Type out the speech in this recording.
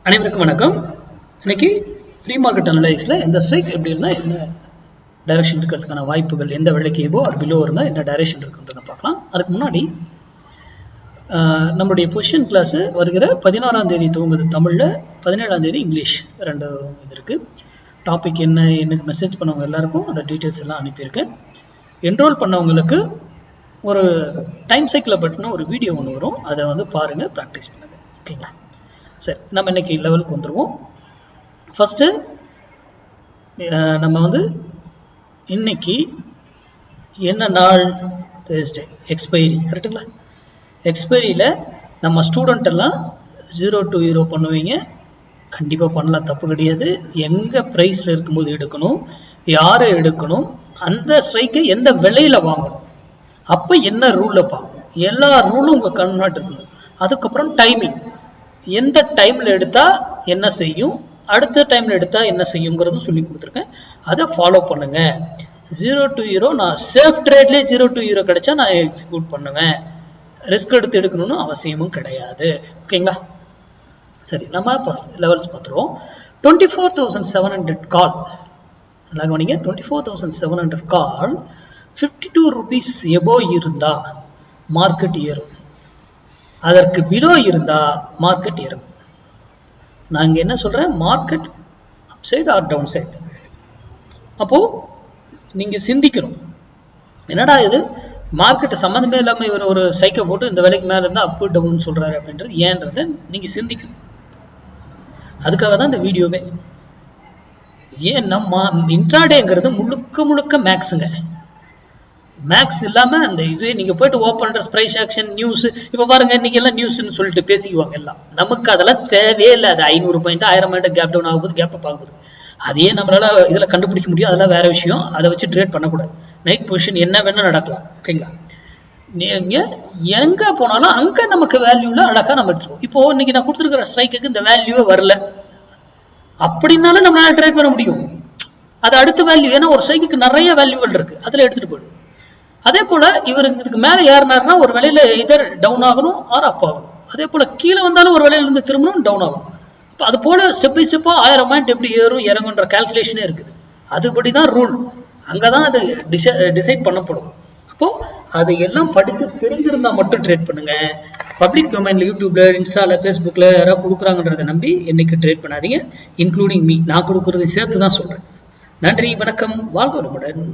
அனைவருக்கும் வணக்கம். இன்னைக்கு ப்ரீ மார்க்கெட் அனலைஸ்ல எந்த ஸ்ட்ரைக் எப்படி இருந்தால் என்ன டைரக்ஷன் இருக்கிறதுக்கான வாய்ப்புகள், எந்த விலைக்கு எபோ ஆர் பிலோ இருந்தால் என்ன டைரக்ஷன் இருக்குன்றதை பார்க்கலாம். அதுக்கு முன்னாடி நம்மளுடைய பொசிஷன் கிளாஸ் வருகிற 16ஆம் தேதி துவங்குது தமிழில், 17ஆம் தேதி இங்கிலீஷ், ரெண்டு இது இருக்குது. டாபிக் என்ன, எனக்கு மெசேஜ் பண்ணவங்க எல்லாருக்கும் அந்த டீட்டெயில்ஸ் எல்லாம் அனுப்பியிருக்கேன். என்ரோல் பண்ணவங்களுக்கு ஒரு டைம் சைக்கிளை பற்றின ஒரு வீடியோ ஒன்று வரும், அதை பாருங்கள், ப்ராக்டிஸ் பண்ணுங்கள். ஓகேங்களா? சரி, நம்ம இன்னைக்கு லெவலுக்கு வந்துடுவோம். ஃபஸ்ட்டு நம்ம இன்னைக்கு என்ன நாள்? தேர்ஸ்டே, எக்ஸ்பைரி, கரெக்டுங்களா? எக்ஸ்பைரியில் நம்ம ஸ்டூடெண்ட் எல்லாம் 0 to 0 பண்ணுவீங்க. கண்டிப்பாக பண்ணலாம், தப்பு கிடையாது. எங்கே ப்ரைஸில் இருக்கும்போது எடுக்கணும், யாரை எடுக்கணும், அந்த ஸ்ட்ரைக்கை எந்த விலையில் வாங்கணும், அப்போ என்ன ரூலில் பார்க்கணும், எல்லா ரூலும் உங்கள் கண்ணாட்டு இருக்கணும். அதுக்கப்புறம் டைமிங், எந்த டைமில் எடுத்தால் என்ன செய்யும், அடுத்த டைமில் எடுத்தால் என்ன செய்யுங்கிறதும் சொல்லி கொடுத்துருக்கேன். அதை ஃபாலோ பண்ணுங்கள். 0 to 0 நான் சேஃப் ட்ரேட்லேயே 0 to 0 கிடைச்சா நான் எக்ஸிக்யூட் பண்ணுவேன். ரிஸ்க் எடுத்து எடுக்கணும்னு அவசியமும் கிடையாது. ஓகேங்களா? சரி, நம்ம ஃபர்ஸ்ட் லெவல்ஸ் பார்த்துருவோம். 24,700 கால், நல்லா கவனிங்க. 24,700 கால் 52 rupees எபோ இருந்தால் மார்க்கெட் ஏறும், அதற்கு பிலோ இருந்தா மார்க்கெட் இறங்கும். நான் இங்க என்ன சொல்றேன், market upside or downside. அப்போ நீங்க சிந்திக்கணும், என்னடா இது மார்க்கெட் சம்மந்தமே இல்லாம இவர் ஒரு சைக்கை போட்டு இந்த விலைக்கு மேல இருந்தா அப் டவுன் சொல்றாரு அப்படின்றது ஏன்றத நீங்க சிந்திக்கணும். அதுக்காக தான் இந்த வீடியோவே. ஏன் நம்ம இன்ட்ராடேங்கிறது முழுக்க முழுக்க மேக்ஸுங்க. மேக்ஸ் இல்லாம அந்த இதுவே நீங்க போயிட்டு open interest, price action, news, இப்ப பாருங்க இன்னைக்கு எல்லாம் நியூஸ்ன்னு சொல்லிட்டு பேசிக்குவாங்க எல்லாம். நமக்கு அதெல்லாம் தேவையே இல்லை. அது 500 பாயிண்ட் 1000 பாயிண்ட் கேப் டவுன் ஆகும்போது கேப் அப் ஆகும்போது அதையே நம்மளால இதுல கண்டுபிடிக்க முடியும். அதெல்லாம் வேற விஷயம், அதை வச்சு ட்ரேட் பண்ணக்கூடாது. நைட் பொசிஷன் என்ன வேணா நடக்கலாம். ஓகேங்களா? நீங்க எங்க போனாலும் அங்க நமக்கு வேல்யூல அழகா நம்ம எடுத்துருவோம். இப்போ இன்னைக்கு நான் கொடுத்துருக்கிற ஸ்ட்ரைக்கு இந்த வேல்யூவே வரல அப்படின்னாலும் நம்மளால ட்ரேட் பண்ண முடியும். அது அடுத்த வேல்யூ, ஏன்னா ஒரு ஸ்ட்ரைக்கு நிறைய வேல்யூகள் இருக்கு, அதுல எடுத்துட்டு போயிடும். அதே போல இவர் இதுக்கு மேல ஏறினார்னா ஒரு விலையில இதர் டவுன் ஆகணும் ஆர் அப் ஆகணும். அதே போல கீழே வந்தாலும் ஒரு விலையில இருந்து திரும்பணும் டவுன் ஆகணும். அப்போ அது போல ஸ்டெப் பை ஸ்டெப்பா 1000 பாயிண்ட் எப்படி ஏறும் இறங்குன்ற கால்குலேஷனே இருக்குது. அதுபடிதான் ரூல், அங்கதான் அது டிசைட் பண்ணப்படும். அப்போ அதை எல்லாம் படித்து தெரிஞ்சிருந்தா மட்டும் ட்ரேட் பண்ணுங்க. பப்ளிக் டொமைன்ல, யூடியூப்ல, இன்ஸ்டால, ஃபேஸ்புக்ல யாராவது கொடுக்குறாங்கன்றதை நம்பி என்னைக்கு ட்ரேட் பண்ணாதீங்க. இன்க்ளூடிங் மீ, நான் கொடுக்கறது சேர்த்து தான் சொல்றேன். நன்றி, வணக்கம், வாழ்க வளமுடன்.